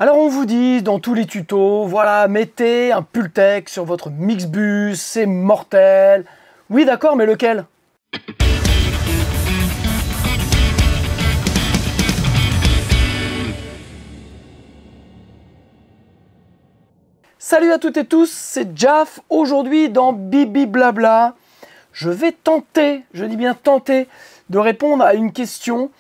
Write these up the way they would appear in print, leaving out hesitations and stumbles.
Alors on vous dit dans tous les tutos, voilà, mettez un Pultec sur votre Mixbus, c'est mortel. Oui d'accord, mais lequel? Salut à toutes et tous, c'est Jaf. Aujourd'hui dans Bibi Blabla, je vais tenter, je dis bien tenter, de répondre à une question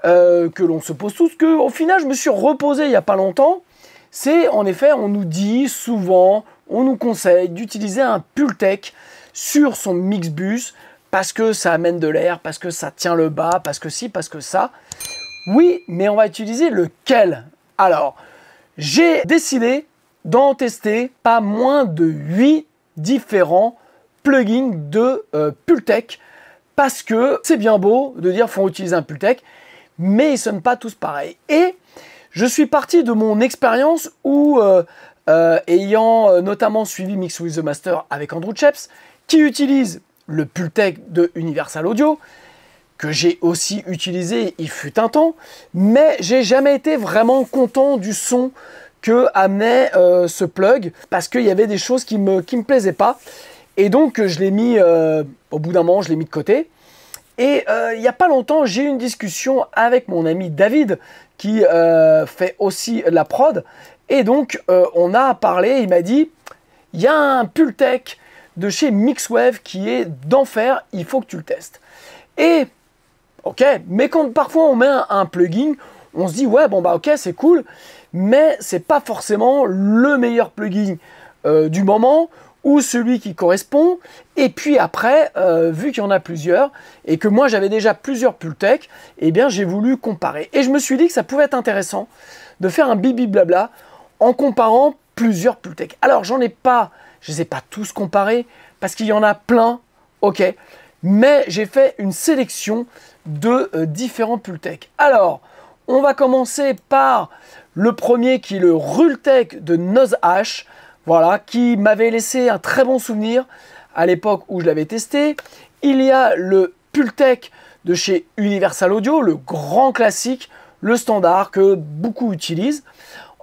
que l'on se pose tous, que au final je me suis reposé il n'y a pas longtemps. C'est en effet, on nous dit souvent, on nous conseille d'utiliser un Pultec sur son Mixbus parce que ça amène de l'air, parce que ça tient le bas, parce que ci, parce que ça. Oui, mais on va utiliser lequel? Alors, j'ai décidé d'en tester pas moins de 8 différents plugins de Pultec parce que c'est bien beau de dire faut utiliser un Pultec, mais ils ne sonnent pas tous pareils. Et je suis parti de mon expérience où, ayant notamment suivi Mix with the Master avec Andrew Scheps, qui utilise le Pultec de Universal Audio, que j'ai aussi utilisé il fut un temps, mais j'ai jamais été vraiment content du son que amenait ce plug, parce qu'il y avait des choses qui me plaisaient pas, et donc je l'ai mis, au bout d'un moment, je l'ai mis de côté. Et il n'y a pas longtemps, j'ai eu une discussion avec mon ami David, qui fait aussi la prod, et donc on a parlé, il m'a dit, il y a un Pultec de chez Mixwave qui est d'enfer, il faut que tu le testes. Et, ok, mais quand parfois on met un plugin, on se dit, ouais, bon bah ok, c'est cool, mais c'est pas forcément le meilleur plugin du moment, ou celui qui correspond. Et puis après, vu qu'il y en a plusieurs, et que moi j'avais déjà plusieurs Pultec, eh bien j'ai voulu comparer. Et je me suis dit que ça pouvait être intéressant de faire un bibi blabla en comparant plusieurs Pultec. Alors j'en ai pas, je les ai pas tous comparés, parce qu'il y en a plein, ok, mais j'ai fait une sélection de différents Pultec. Alors, on va commencer par le premier qui est le Rultec de NozH. Voilà, qui m'avait laissé un très bon souvenir à l'époque où je l'avais testé. Il y a le Pultec de chez Universal Audio, le grand classique, le standard que beaucoup utilisent.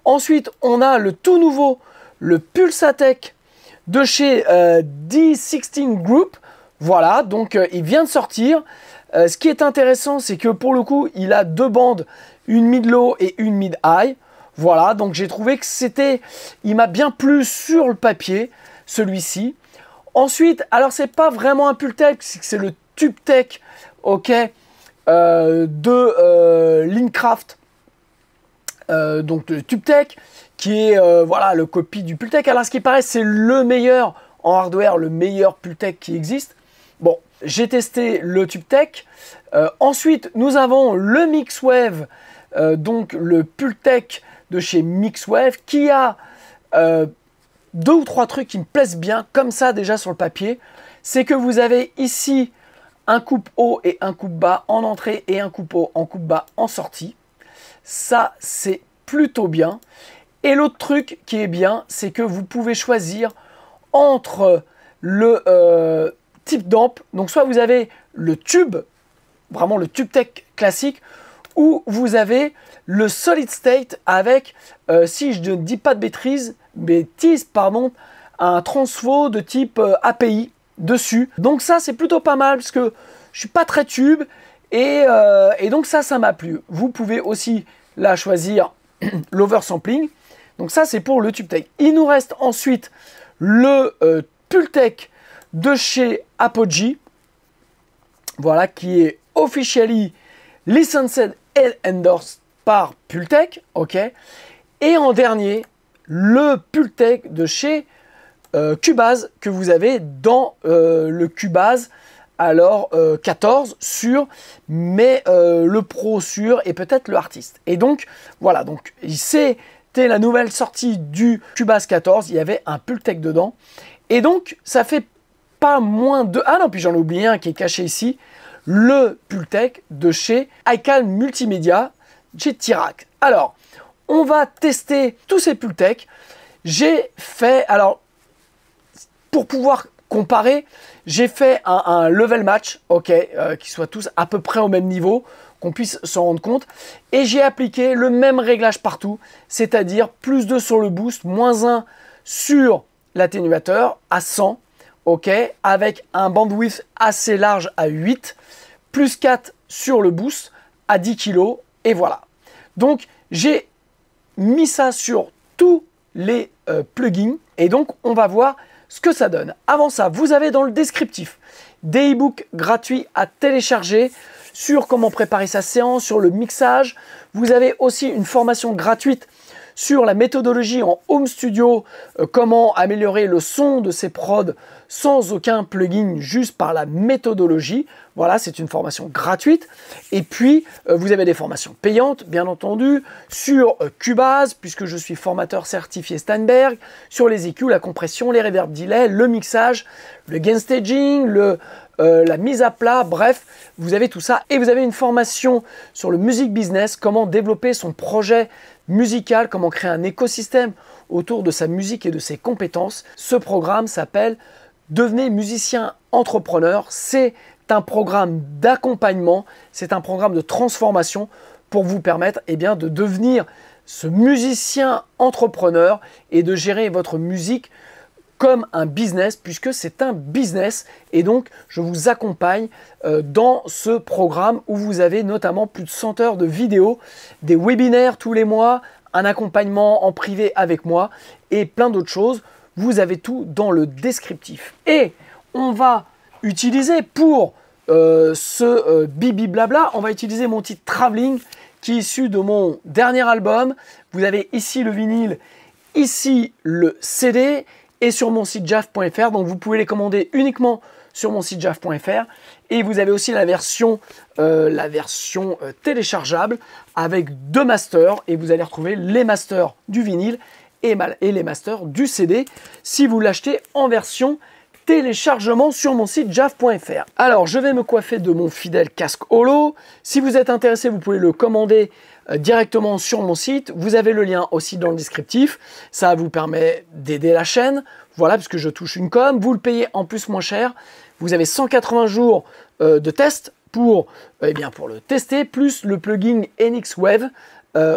Ensuite, on a le tout nouveau, le Pulsatec de chez D16 Group. Voilà, donc il vient de sortir. Ce qui est intéressant, c'est que pour le coup, il a deux bandes, une mid-low et une mid-high. Voilà, donc j'ai trouvé que c'était, il m'a bien plu sur le papier, celui-ci. Ensuite, alors c'est pas vraiment un Pultec, c'est le TubeTech, ok, de Lincraft. Donc le TubeTech, qui est, voilà, le copie du Pultec. Alors ce qui paraît, c'est le meilleur en hardware, le meilleur Pultec qui existe. Bon, j'ai testé le TubeTech. Ensuite, nous avons le Mixwave, donc le Pultec de chez Mixwave, qui a deux ou trois trucs qui me plaisent bien, comme ça déjà sur le papier. C'est que vous avez ici un coupe haut et un coupe bas en entrée et un coupe haut en coupe bas en sortie. Ça, c'est plutôt bien. Et l'autre truc qui est bien, c'est que vous pouvez choisir entre le type d'amp. Donc soit vous avez le tube, vraiment le TubeTech classique, ou vous avez le solid state avec, si je ne dis pas de bêtises, pardon, un transfo de type API dessus. Donc ça, c'est plutôt pas mal parce que je suis pas très tube et donc ça m'a plu. Vous pouvez aussi là choisir l'oversampling. Donc ça, c'est pour le TubeTech. Il nous reste ensuite le Pultec de chez Apogee, voilà, qui est officially licensed et endorsed par Pultec, ok. Et en dernier, le Pultec de chez Cubase que vous avez dans le Cubase, alors 14 sur, mais le Pro sur et peut-être le Artist. Et donc voilà, donc c'était la nouvelle sortie du Cubase 14, il y avait un Pultec dedans. Et donc ça fait pas moins de... Ah non, puis j'en ai oublié un qui est caché ici, le Pultec de chez iCal Multimédia, chez Tirac. Alors, on va tester tous ces Pultec. J'ai fait, alors, pour pouvoir comparer, j'ai fait un level match, ok, qui soient tous à peu près au même niveau, qu'on puisse s'en rendre compte. Et j'ai appliqué le même réglage partout, c'est-à-dire plus 2 sur le boost, moins 1 sur l'atténuateur à 100, ok, avec un bandwidth assez large à 8, plus 4 sur le boost à 10 kg, et voilà. Donc j'ai mis ça sur tous les plugins, et donc on va voir ce que ça donne. Avant ça, vous avez dans le descriptif des e-books gratuits à télécharger sur comment préparer sa séance, sur le mixage. Vous avez aussi une formation gratuite sur la méthodologie en home studio, comment améliorer le son de ses prods sans aucun plugin, juste par la méthodologie. Voilà, c'est une formation gratuite. Et puis, vous avez des formations payantes, bien entendu, sur Cubase, puisque je suis formateur certifié Steinberg, sur les EQ, la compression, les reverb delay, le mixage, le gain staging, la mise à plat, bref, vous avez tout ça. Et vous avez une formation sur le music business, comment développer son projet musical, comment créer un écosystème autour de sa musique et de ses compétences. Ce programme s'appelle Devenez musicien entrepreneur. C'est un programme d'accompagnement, c'est un programme de transformation pour vous permettre de devenir ce musicien entrepreneur et de gérer votre musique comme un business, puisque c'est un business. Et donc, je vous accompagne dans ce programme où vous avez notamment plus de 100 heures de vidéos, des webinaires tous les mois, un accompagnement en privé avec moi et plein d'autres choses. Vous avez tout dans le descriptif. Et on va utiliser pour ce Bibi Blabla, on va utiliser mon titre Traveling qui est issu de mon dernier album. Vous avez ici le vinyle, ici le CD et sur mon site jaf.fr. Donc vous pouvez les commander uniquement sur mon site jaf.fr. Et vous avez aussi la version téléchargeable avec 2 masters. Et vous allez retrouver les masters du vinyle et les masters du CD si vous l'achetez en version téléchargement sur mon site jaf.fr. Alors, je vais me coiffer de mon fidèle casque holo. Si vous êtes intéressé, vous pouvez le commander directement sur mon site. Vous avez le lien aussi dans le descriptif. Ça vous permet d'aider la chaîne. Voilà, puisque je touche une com. Vous le payez en plus moins cher. Vous avez 180 jours de test pour le tester, plus le plugin NX Wave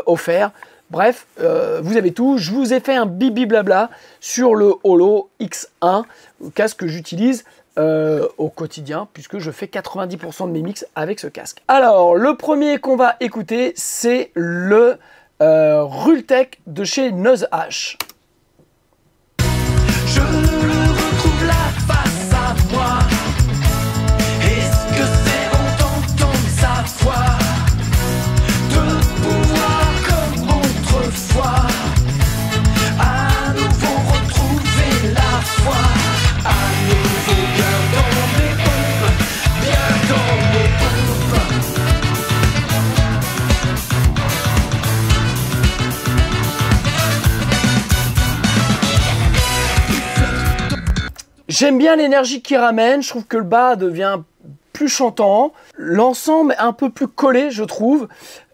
offert. Bref, vous avez tout. Je vous ai fait un bibi blabla sur le Holo X1, le casque que j'utilise au quotidien, puisque je fais 90% de mes mix avec ce casque. Alors, le premier qu'on va écouter, c'est le Rultec de chez NozH. Je le retrouve là face à moi. Est-ce que c'est bon d'entendre sa voix, de pouvoir comme autrefois à nouveau retrouver la foi, à nouveau bien dans mes pompes, bien dans mes J'aime bien l'énergie qu'il ramène, je trouve que le bas devient plus chantant, l'ensemble est un peu plus collé je trouve,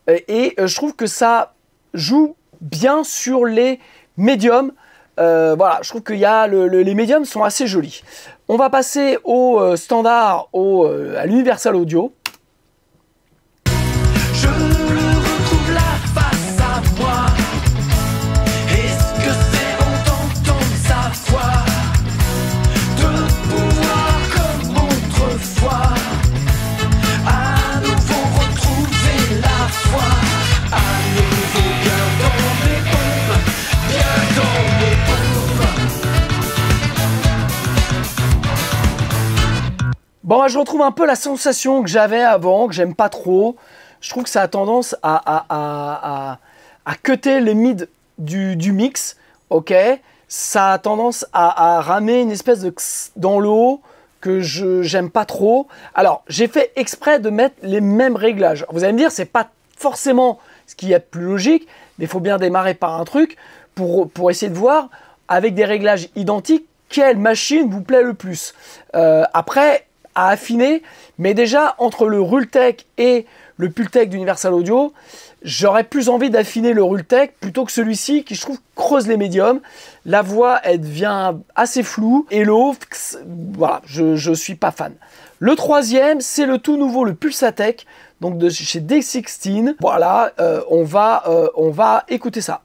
et je trouve que ça joue bien sur les médiums. Voilà, je trouve que les médiums sont assez jolis. On va passer au standard, à l'Universal Audio. Je le retrouve là face à moi. Est-ce que c'est bon d'entendre sa voix, de pouvoir comme autrefois à nouveau retrouver la foi, à nouveau bien dans mes pompes, bien dans mes pompes. Bon, je retrouve un peu la sensation que j'avais avant, que j'aime pas trop. Je trouve que ça a tendance à cutter les mids du mix, ok. Ça a tendance à ramer une espèce de dans le haut que j'aime pas trop. Alors, j'ai fait exprès de mettre les mêmes réglages. Vous allez me dire, c'est pas forcément ce qui est plus logique, mais il faut bien démarrer par un truc pour essayer de voir avec des réglages identiques quelle machine vous plaît le plus. Après, à affiner, mais déjà entre le Rultec et le Pultec d'Universal Audio, j'aurais plus envie d'affiner le Rultec plutôt que celui-ci qui, je trouve, creuse les médiums. La voix, elle devient assez floue et le haut, voilà, je suis pas fan. Le troisième, c'est le tout nouveau, le Pulsatec donc de chez D16. Voilà, on va écouter ça.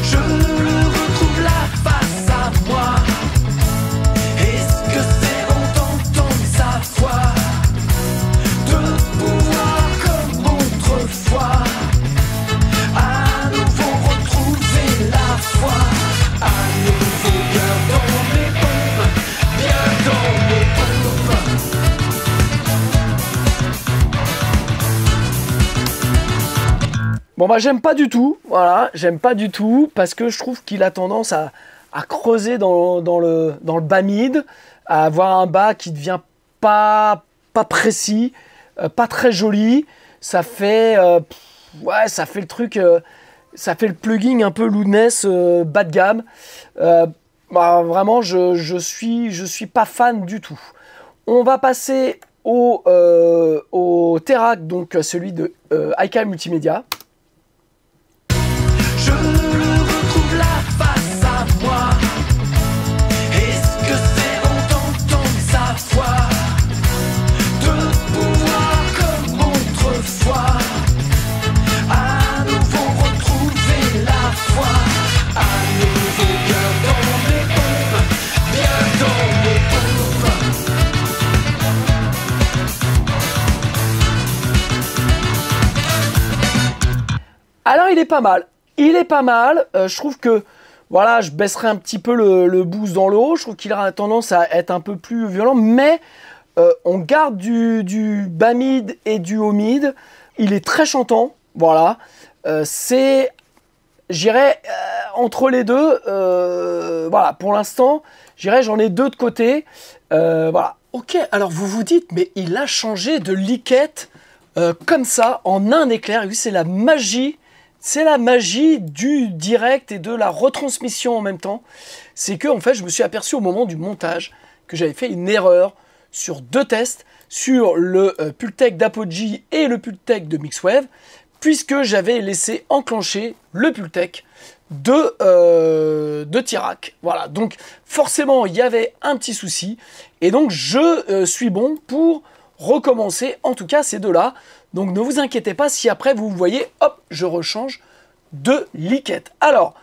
Je le retrouve là face à moi. Est-ce que c'est bon d'entendre sa voix, de pouvoir comme autrefois à nouveau retrouver la foi, à nouveau bien dans mes pompes, bien dans mes pompes. Bon bah j'aime pas du tout, voilà, j'aime pas du tout parce que je trouve qu'il a tendance à creuser dans le bas mid, à avoir un bas qui devient pas précis, pas très joli. Ça fait ouais, ça fait le truc, ça fait le plugin un peu loudness bas de gamme. Bah, vraiment je suis pas fan du tout. On va passer au Terac, donc celui de IK Multimédia. Je le retrouve là face à moi. Est-ce que c'est bon d'entendre sa voix, de pouvoir comme autrefois à nouveau retrouver la foi, à nouveau bien dans mes pompes, bien dans mes pompes. Alors il est pas mal. Il est pas mal, je trouve que, voilà, je baisserai un petit peu le boost dans le haut, je trouve qu'il a tendance à être un peu plus violent, mais on garde du bas mid et du haut mid, il est très chantant, voilà, c'est, j'irais, entre les deux, voilà, pour l'instant, j'irais, j'en ai deux de côté, voilà. Ok, alors vous vous dites, mais il a changé de liquette comme ça, en un éclair, oui, c'est la magie. C'est la magie du direct et de la retransmission en même temps. C'est que en fait, je me suis aperçu au moment du montage que j'avais fait une erreur sur deux tests, sur le Pultec d'Apogee et le Pultec de Mixwave, puisque j'avais laissé enclencher le Pultec de Terac. Voilà, donc forcément, il y avait un petit souci. Et donc, je suis bon pour recommencer, en tout cas ces deux-là. Donc ne vous inquiétez pas si après vous voyez, hop, je rechange de liquette. Alors,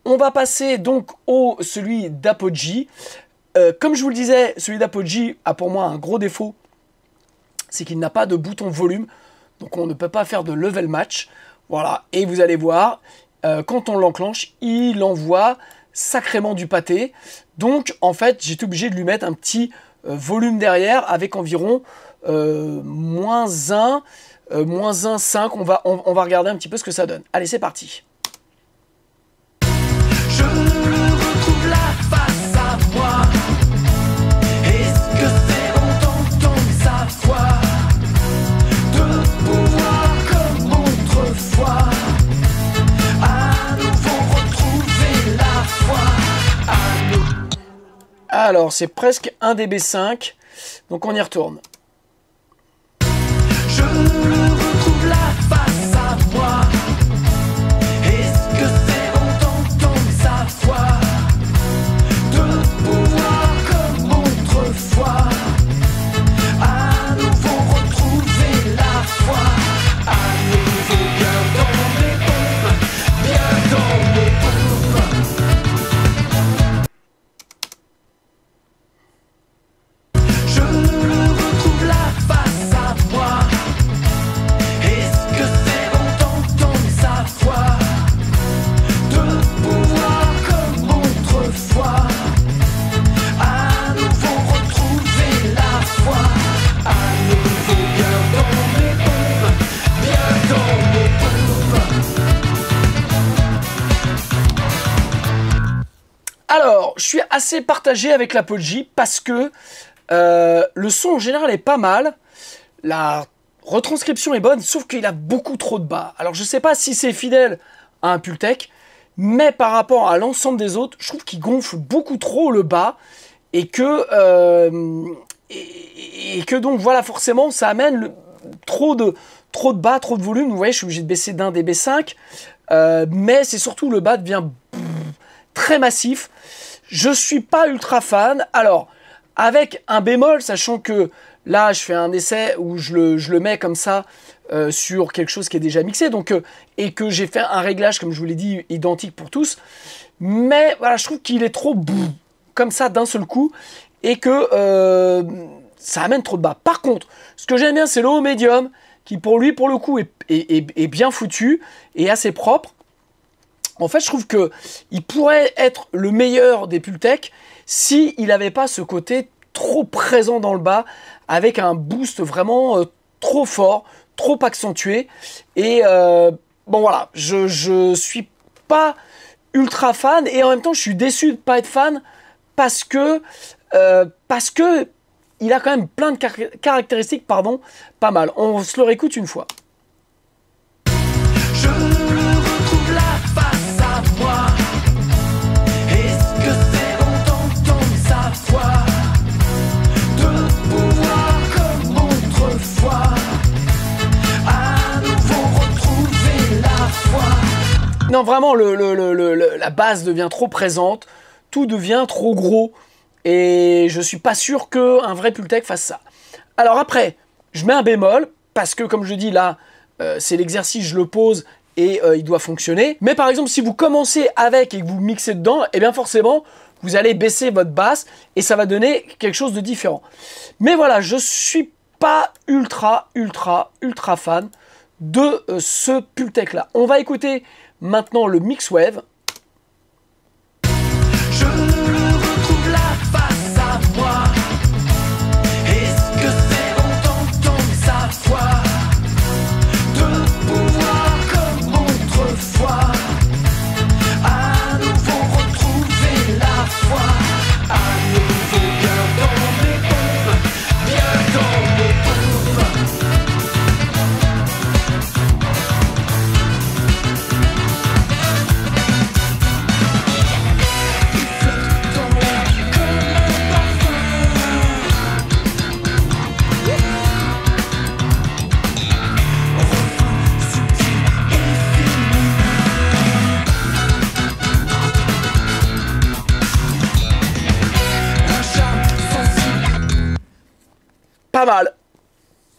on va passer donc au celui d'Apogee. Comme je vous le disais, celui d'Apogee a pour moi un gros défaut, c'est qu'il n'a pas de bouton volume, donc on ne peut pas faire de level match. Voilà, et vous allez voir, quand on l'enclenche, il envoie sacrément du pâté. Donc en fait, j'étais obligé de lui mettre un petit volume derrière avec environ -1, -1,5, on va regarder un petit peu ce que ça donne. Allez, c'est parti. Je le retrouve là face à moi. Est-ce que c'est bon d'entendre sa voix, de pouvoir comme autrefois à nouveau retrouver la foi, à nouveau. Alors, c'est presque un dB5, donc on y retourne. Je le retrouve là face à moi. Est-ce que c'est bon d'entendre sa voix, de pouvoir comme autrefois à nouveau retrouver la foi, à nouveau bien dans mes pompes, bien dans mes pompes. Je le retrouve là face à moi. Est-ce que c'est bon d'entendre sa voix, de pouvoir comme autrefois à nouveau retrouver la foi, à nouveau bien dans mes pompes, bien dans mes pompes. Alors, je suis assez partagé avec l'Apogee parce que le son en général est pas mal, la retranscription est bonne, sauf qu'il a beaucoup trop de bas. Alors je sais pas si c'est fidèle à un Pultec, mais par rapport à l'ensemble des autres, je trouve qu'il gonfle beaucoup trop le bas et que donc voilà, forcément ça amène trop de bas, trop de volume. Vous voyez, je suis obligé de baisser d'un dB5, mais c'est surtout le bas devient très massif. Je suis pas ultra fan. Alors avec un bémol, sachant que là, je fais un essai où je le mets comme ça sur quelque chose qui est déjà mixé, donc, et que j'ai fait un réglage, comme je vous l'ai dit, identique pour tous. Mais voilà, je trouve qu'il est trop comme ça d'un seul coup, et que ça amène trop de bas. Par contre, ce que j'aime bien, c'est le haut médium, qui pour lui, pour le coup, est bien foutu et assez propre. En fait, je trouve que il pourrait être le meilleur des Pultec s'il n'avait pas ce côté trop présent dans le bas, avec un boost vraiment trop fort, trop accentué. Et bon voilà, je suis pas ultra fan, et en même temps je suis déçu de pas être fan parce que il a quand même plein de caractéristiques, pardon, pas mal. On se le réécoute une fois. Je le retrouve là face à moi. Est-ce que c'est bon d'entendre sa voix, de pouvoir comme autrefois à nouveau retrouver la foi? Non, vraiment, la base devient trop présente, tout devient trop gros, et je suis pas sûr qu'un vrai Pultec fasse ça. Alors après, je mets un bémol, parce que comme je dis là, c'est l'exercice, je le pose, et il doit fonctionner. Mais par exemple, si vous commencez avec et que vous mixez dedans, et bien forcément, vous allez baisser votre basse, et ça va donner quelque chose de différent. Mais voilà, je suis pas ultra fan de ce Pultec là. On va écouter maintenant le Mixwave. Je le retrouve là face à moi. Est-ce que c'est bon d'entendre sa voix, de pouvoir comme autrefois à nouveau retrouver la foi, à nouveau bien dans mes pompes, bien dans mes pompes.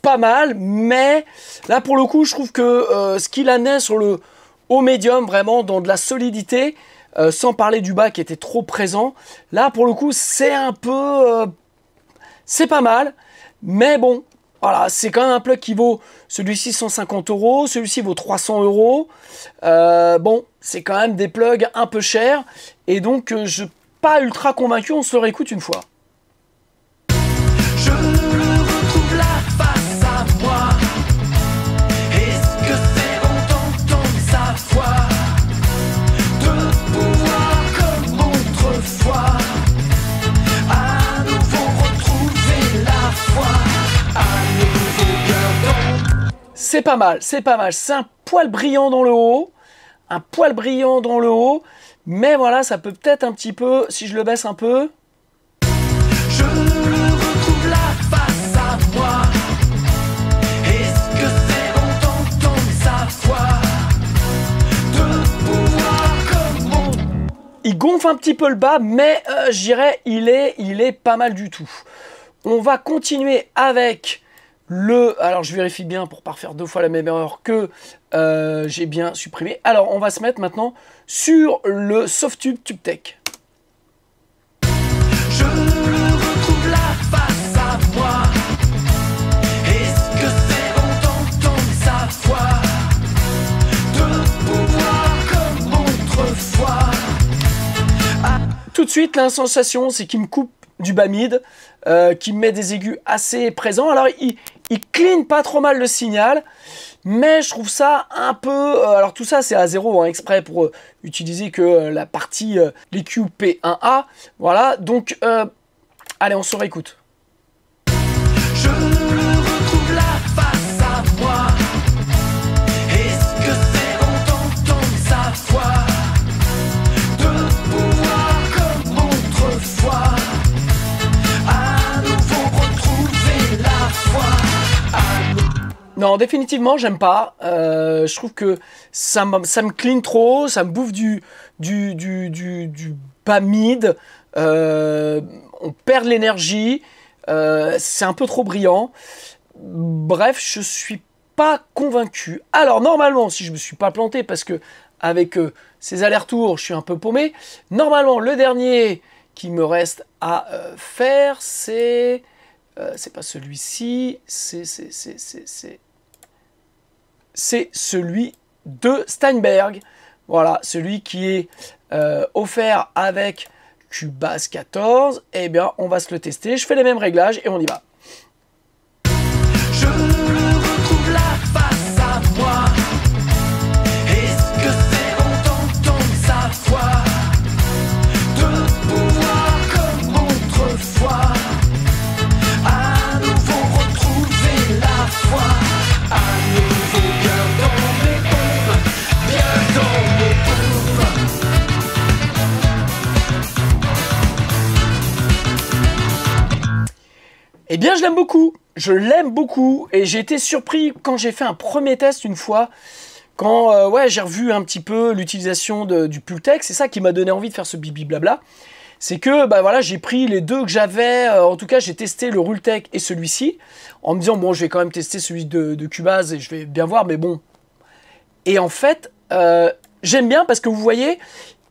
Pas mal, mais là pour le coup je trouve que ce qu'il amenait sur le haut médium, vraiment dans de la solidité, sans parler du bas qui était trop présent, là pour le coup c'est un peu c'est pas mal, mais bon voilà, c'est quand même un plug qui vaut celui-ci 150 €, celui-ci vaut 300 €. Bon, c'est quand même des plugs un peu chers, et donc je suis pas ultra convaincu. On se le réécoute une fois. Je le retrouve là face à moi. Est-ce que c'est bon d'entendre sa voix, de pouvoir comme autrefois à nouveau retrouver la foi, à nouveau bien dans... C'est pas mal, c'est pas mal. C'est un poil brillant dans le haut, mais voilà, ça peut peut-être un petit peu, si je le baisse un peu. Je le retrouve là face à moi. Est-ce que c'est bon d'entendre sa voix, de pouvoir comme Il gonfle un petit peu le bas, mais je dirais il est pas mal du tout. On va continuer avec alors je vérifie bien pour pas refaire deux fois la même erreur que j'ai bien supprimé. Alors on va se mettre maintenant sur le Softube TubeTech. Je le retrouve là face à moi. Est-ce que c'est bon d'entendre sa voix, de pouvoir comme autrefois? Tout de suite, la sensation, c'est qu'il me coupe du bas mid, qui me met des aigus assez présents. Alors il clean pas trop mal le signal, mais je trouve ça un peu... alors tout ça c'est à 0 hein, exprès pour utiliser que la partie l'EQ P1A. Voilà, donc allez, on se réécoute. Je le retrouve là face à moi. Est-ce que c'est bon d'entendre sa voix, de pouvoir comme autrefois à nouveau retrouver la foi? Non, définitivement, j'aime pas. Je trouve que ça me clean trop, ça me bouffe du bas mid. On perd de l'énergie. c'est un peu trop brillant. Bref, je suis pas convaincu. Alors normalement, si je me suis pas planté, parce que avec ces allers-retours, je suis un peu paumé. Normalement, le dernier qui me reste à faire, c'est pas celui-ci, c'est celui de Steinberg. Voilà, celui qui est offert avec Cubase 14. Eh bien, on va se le tester. Je fais les mêmes réglages et on y va. Je le retrouve là face à moi. Est-ce que c'est bon d'entendre sa voix, de pouvoir comme autrefois à nouveau retrouver la foi, à nouveau bien dans mes pompes, bien dans mes pompes. Eh bien, je l'aime beaucoup. Je l'aime beaucoup et j'ai été surpris quand j'ai fait un premier test une fois, quand ouais, j'ai revu un petit peu l'utilisation du Pultec. C'est ça qui m'a donné envie de faire ce bibi blabla. C'est que bah, voilà, j'ai pris les deux que j'avais, en tout cas j'ai testé le Rultec et celui-ci, en me disant bon je vais quand même tester celui de Cubase et je vais bien voir, mais bon. Et en fait, j'aime bien parce que vous voyez,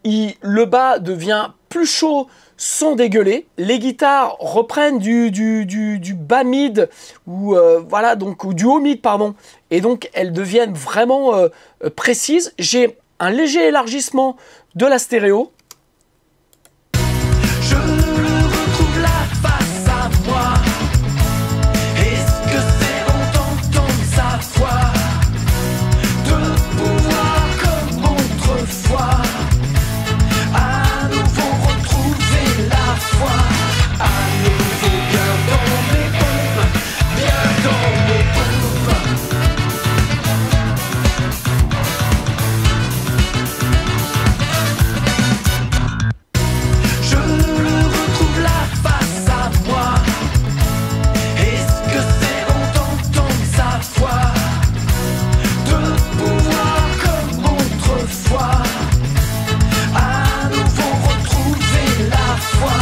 le bas devient plus chaud sans dégueuler, les guitares reprennent du bas mid ou voilà, donc ou du haut mid pardon, et donc elles deviennent vraiment précises. J'ai un léger élargissement de la stéréo. Je le retrouve là face à moi. Est-ce que c'est bon d'entendre sa voix, de pouvoir comme autrefois à nouveau retrouver la foi, à nouveau bien dans mes pompes, bien dans mes pompes. Je le retrouve là face à moi. Est-ce que c'est bon d'entendre sa voix, de pouvoir comme autrefois à nouveau retrouver la foi,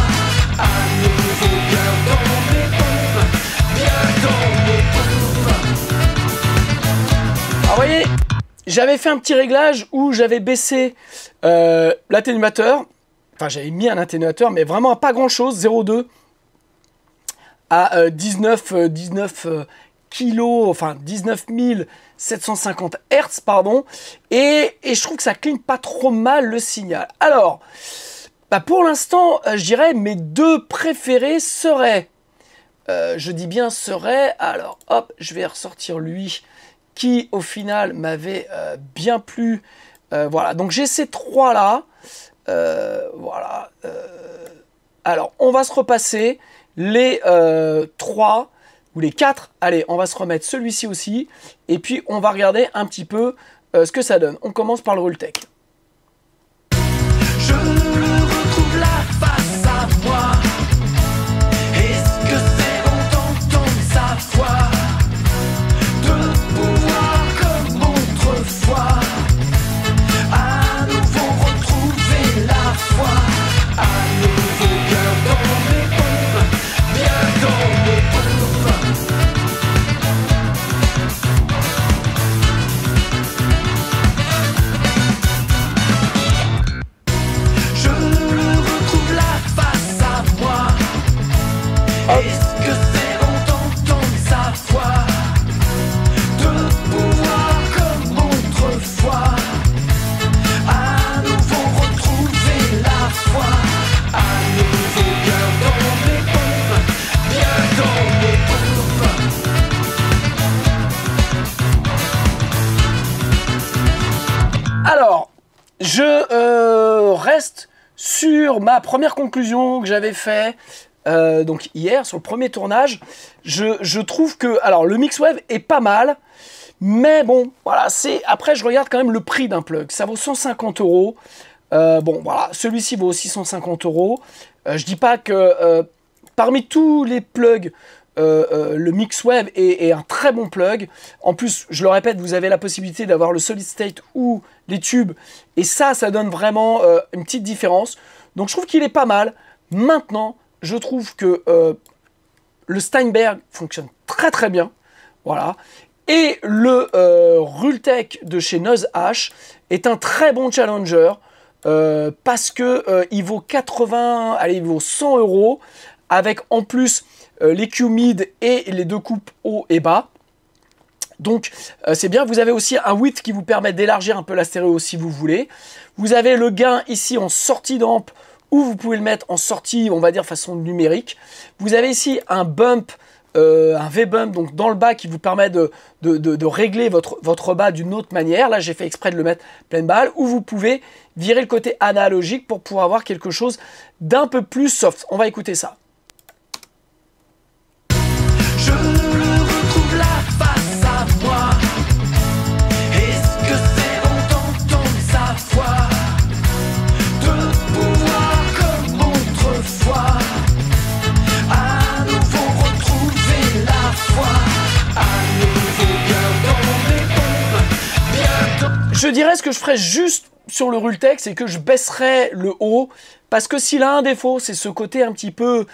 à nouveau bien dans mes pompes, bien dans mes pompes. Alors vous voyez, j'avais fait un petit réglage où j'avais baissé l'atténuateur. Enfin, j'avais mis un atténuateur, mais vraiment à pas grand-chose, 0,2 à 19 kilos, enfin 19 750 Hz, pardon. Et je trouve que ça cligne pas trop mal le signal. Alors, bah pour l'instant, je dirais mes deux préférés seraient, je dis bien seraient, alors hop, je vais ressortir lui, qui au final m'avait bien plu. Voilà, donc j'ai ces trois-là. Voilà. Alors, on va se repasser les 3 ou les 4. Allez, on va se remettre celui-ci aussi. Et puis, on va regarder un petit peu ce que ça donne. On commence par le Rultec. Je le retrouve là face à moi. Est-ce que c'est bon d'entendre sa voix, de pouvoir comme autrefois à nouveau retrouver la foi, à nouveau bien dans mes pompes, bien dans mes pompes. Je le retrouve là face à moi. Est-ce que c'est bon d'entendre sa voix, de pouvoir comme autrefois à nouveau retrouver la foi, à nouveau bien dans mes pompes, bien dans mes pompes. Alors, je reste sur ma première conclusion que j'avais fait donc hier sur le premier tournage. Je trouve que alors le Mixwave est pas mal, mais bon voilà, c'est après je regarde quand même le prix d'un plug, ça vaut 150 €. Bon voilà, celui-ci vaut aussi 150 €. Je dis pas que parmi tous les plugs le Mixwave est un très bon plug. En plus, je le répète, vous avez la possibilité d'avoir le solid state ou les tubes, et ça donne vraiment une petite différence. Donc je trouve qu'il est pas mal. Maintenant, je trouve que le Steinberg fonctionne très très bien. Voilà. Et le Rultec de chez Noise H est un très bon challenger parce que il vaut 100 € avec en plus les Q-mid et les deux coupes haut et bas. Donc c'est bien. Vous avez aussi un width qui vous permet d'élargir un peu la stéréo si vous voulez. Vous avez le gain ici en sortie d'amp ou vous pouvez le mettre en sortie, on va dire façon numérique. Vous avez ici un bump, un V-bump donc dans le bas qui vous permet de régler votre bas d'une autre manière. Là j'ai fait exprès de le mettre pleine balle. Ou vous pouvez virer le côté analogique pour pouvoir avoir quelque chose d'un peu plus soft. On va écouter ça. Je le retrouve là face à moi. Est-ce que c'est bon d'entendre sa voix, de pouvoir comme autrefois à nouveau retrouver la foi, à nouveau bien dans les bombes, bientôt. Je dirais ce que je ferais juste sur le Rultec, c'est que je baisserais le haut, parce que s'il a un défaut, c'est ce côté un petit peu,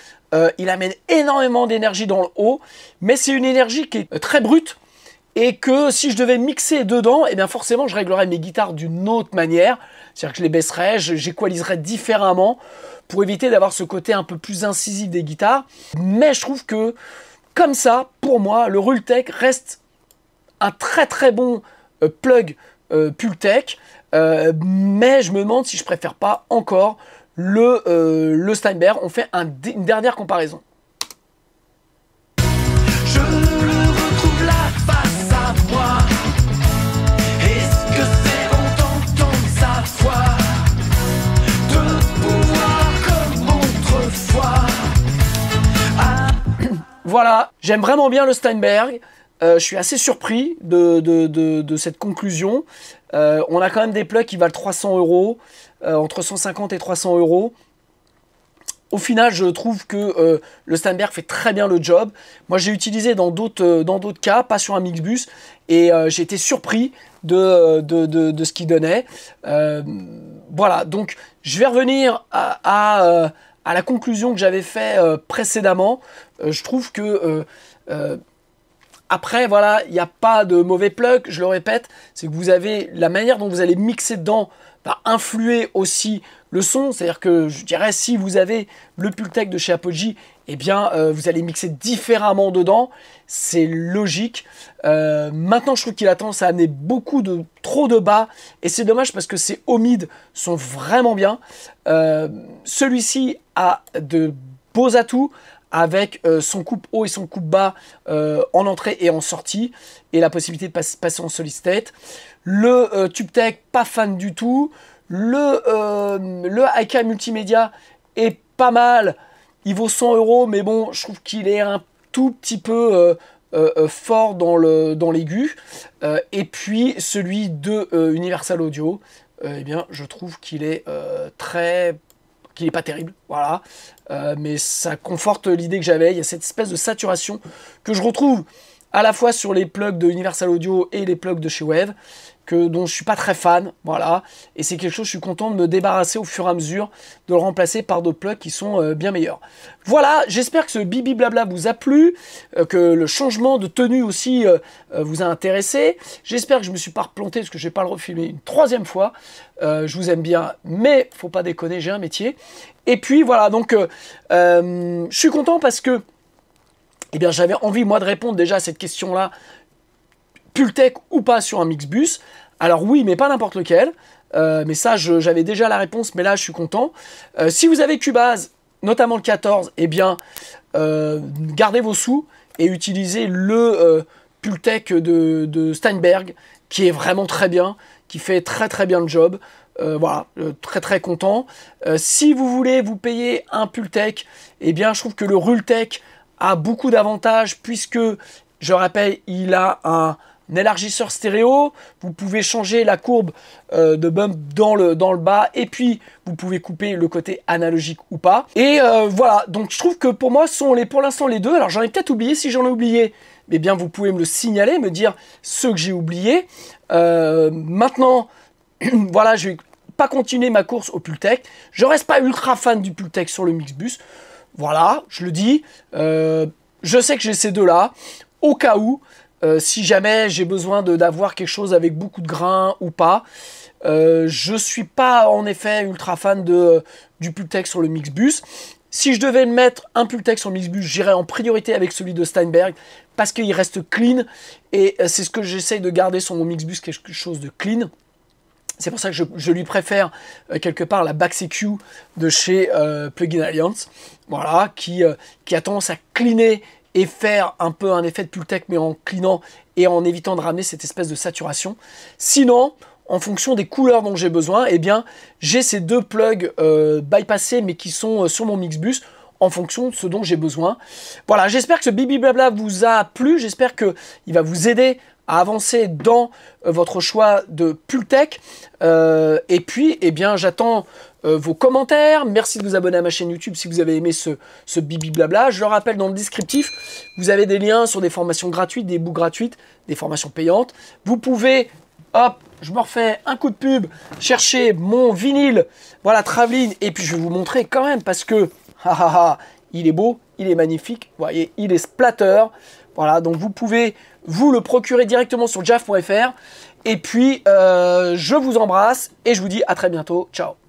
il amène énormément d'énergie dans le haut, mais c'est une énergie qui est très brute, et que si je devais mixer dedans, eh bien forcément je réglerais mes guitares d'une autre manière, c'est-à-dire que je les baisserais, j'équaliserais différemment, pour éviter d'avoir ce côté un peu plus incisif des guitares, mais je trouve que, comme ça, pour moi, le Rultec reste un très très bon plug Pultec, mais je me demande si je préfère pas encore le Steinberg. On fait une dernière comparaison. Je le retrouve là face à moi. Est-ce que c'est bon d'entendre sa voix, de pouvoir comme autrefois Voilà, j'aime vraiment bien le Steinberg. Je suis assez surpris de cette conclusion. On a quand même des plugs qui valent 300 €, entre 150 et 300 €. Au final, je trouve que le Steinberg fait très bien le job. Moi, j'ai utilisé dans d'autres cas, pas sur un Mixbus, et j'ai été surpris de ce qu'il donnait. Voilà, donc je vais revenir à la conclusion que j'avais fait précédemment. Je trouve que après, voilà, il n'y a pas de mauvais plug, je le répète, c'est que vous avez la manière dont vous allez mixer dedans va influer aussi le son, c'est-à-dire que je dirais si vous avez le Pultec de chez Apogee, eh bien vous allez mixer différemment dedans, c'est logique. Maintenant je trouve qu'il a tendance à amener trop de bas et c'est dommage parce que ses hauts mid sont vraiment bien. Celui-ci a de beaux atouts avec son coupe haut et son coupe bas en entrée et en sortie, et la possibilité de passer en solid state. Le TubeTech, pas fan du tout. Le AK Multimédia est pas mal, il vaut 100 €, mais bon, je trouve qu'il est un tout petit peu fort dans l'aigu. Et puis celui de Universal Audio, eh bien, je trouve qu'il est qu'il n'est pas terrible, voilà, mais ça conforte l'idée que j'avais. Il y a cette espèce de saturation que je retrouve à la fois sur les plugs de Universal Audio et les plugs de chez Wave, dont je suis pas très fan, voilà, et c'est quelque chose je suis content de me débarrasser au fur et à mesure, de le remplacer par d'autres plugs qui sont bien meilleurs. Voilà, j'espère que ce bibi blabla vous a plu, que le changement de tenue aussi vous a intéressé. J'espère que je me suis pas replanté parce que je vais pas le refilmer une troisième fois. Je vous aime bien, mais faut pas déconner, j'ai un métier. Et puis voilà, donc je suis content parce que eh bien, j'avais envie moi de répondre déjà à cette question-là, Pultec ou pas sur un Mixbus. Alors oui, mais pas n'importe lequel. Mais ça, j'avais déjà la réponse, mais là, je suis content. Si vous avez Cubase, notamment le 14, eh bien, gardez vos sous et utilisez le Pultec de Steinberg, qui est vraiment très bien, qui fait très très bien le job. Voilà, très très content. Si vous voulez vous payer un Pultec, eh bien, je trouve que le Rultec a beaucoup d'avantages puisque, je rappelle, il a un élargisseur stéréo, vous pouvez changer la courbe de bump dans le bas, et puis vous pouvez couper le côté analogique ou pas. Et voilà, donc je trouve que pour moi, sont pour l'instant les deux. Alors j'en ai peut-être oublié, si j'en ai oublié, eh bien vous pouvez me le signaler, me dire ceux que j'ai oubliés. Maintenant, voilà, je vais pas continuer ma course au Pultec. Je reste pas ultra fan du Pultec sur le Mixbus. Voilà, je le dis. je sais que j'ai ces deux-là, au cas où, si jamais j'ai besoin d'avoir quelque chose avec beaucoup de grains ou pas. Je suis pas en effet ultra fan du Pultec sur le Mixbus. Si je devais mettre un Pultec sur le Mixbus, j'irais en priorité avec celui de Steinberg parce qu'il reste clean et c'est ce que j'essaye de garder sur mon Mixbus, quelque chose de clean. C'est pour ça que je lui préfère quelque part la Baxi Q de chez Plugin Alliance, voilà, qui a tendance à cleaner et faire un peu un effet de Pultec mais en cleanant et en évitant de ramener cette espèce de saturation. Sinon, en fonction des couleurs dont j'ai besoin, eh bien, j'ai ces deux plugs bypassés mais qui sont sur mon Mixbus en fonction de ce dont j'ai besoin. Voilà, j'espère que ce Bibi Blabla vous a plu, j'espère qu'il va vous aider à avancer dans votre choix de Pultec. Et puis, eh bien, j'attends vos commentaires. Merci de vous abonner à ma chaîne YouTube si vous avez aimé ce Bibi Blabla. Je le rappelle, dans le descriptif, vous avez des liens sur des formations gratuites, des books gratuites, des formations payantes. Vous pouvez, hop, je me refais un coup de pub, chercher mon vinyle, voilà, Traveling, et puis je vais vous montrer quand même, parce que, il est beau, il est magnifique, vous voyez, il est splatter. Voilà, donc vous pouvez vous le procurer directement sur jaf.fr. Et puis, je vous embrasse et je vous dis à très bientôt. Ciao.